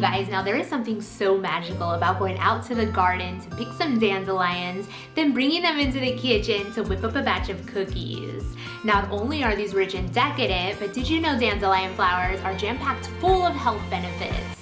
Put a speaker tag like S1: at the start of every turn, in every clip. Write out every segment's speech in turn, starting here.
S1: you guys, now there is something so magical about going out to the garden to pick some dandelions, then bringing them into the kitchen to whip up a batch of cookies. Not only are these rich and decadent, but did you know dandelion flowers are jam-packed full of health benefits?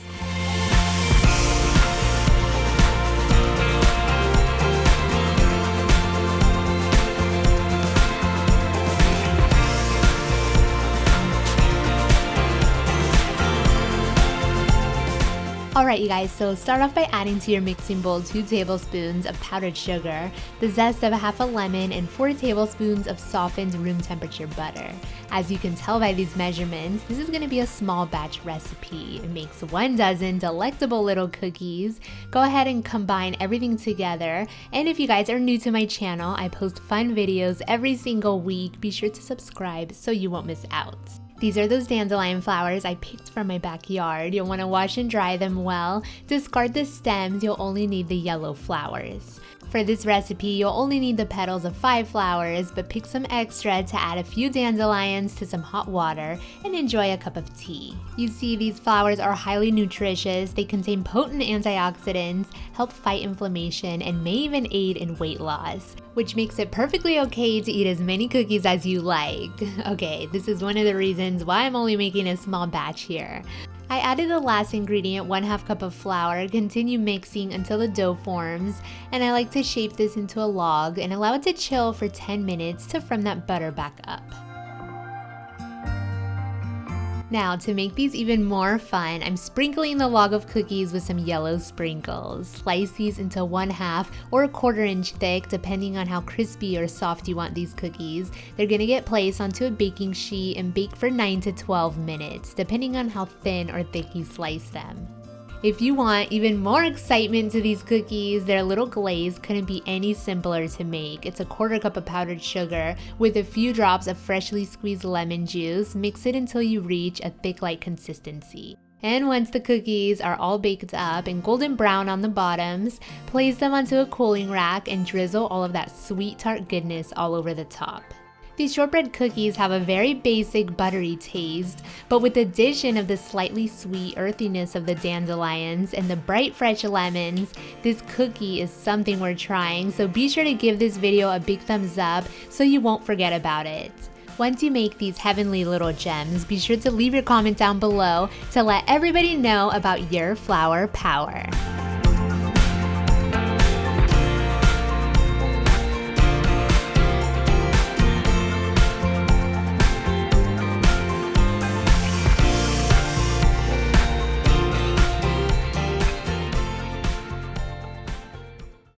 S1: Alright you guys, so start off by adding to your mixing bowl 2 tablespoons of powdered sugar, the zest of half a lemon, and 4 tablespoons of softened room temperature butter. As you can tell by these measurements, this is going to be a small batch recipe. It makes 1 dozen delectable little cookies. Go ahead and combine everything together, and if you guys are new to my channel, I post fun videos every single week. Be sure to subscribe so you won't miss out. These are those dandelion flowers I picked from my backyard. You'll want to wash and dry them well. Discard the stems, you'll only need the yellow flowers. For this recipe, you'll only need the petals of 5 flowers, but pick some extra to add a few dandelions to some hot water and enjoy a cup of tea. You see, these flowers are highly nutritious. They contain potent antioxidants, help fight inflammation, and may even aid in weight loss, which makes it perfectly okay to eat as many cookies as you like. Okay, this is one of the reasons why I'm only making a small batch here. I added the last ingredient, 1/2 cup of flour, continue mixing until the dough forms, and I like to shape this into a log and allow it to chill for 10 minutes to firm that butter back up. Now, to make these even more fun, I'm sprinkling the log of cookies with some yellow sprinkles. Slice these into 1/2 or 1/4 inch thick, depending on how crispy or soft you want these cookies. They're gonna get placed onto a baking sheet and bake for 9 to 12 minutes, depending on how thin or thick you slice them. If you want even more excitement to these cookies, their little glaze couldn't be any simpler to make. It's a 1/4 cup of powdered sugar with a few drops of freshly squeezed lemon juice. Mix it until you reach a thick light consistency. And once the cookies are all baked up and golden brown on the bottoms, place them onto a cooling rack and drizzle all of that sweet tart goodness all over the top. These shortbread cookies have a very basic buttery taste, but with the addition of the slightly sweet earthiness of the dandelions and the bright fresh lemons, this cookie is something we're trying, so be sure to give this video a big thumbs up so you won't forget about it. Once you make these heavenly little gems, be sure to leave your comment down below to let everybody know about your flower power.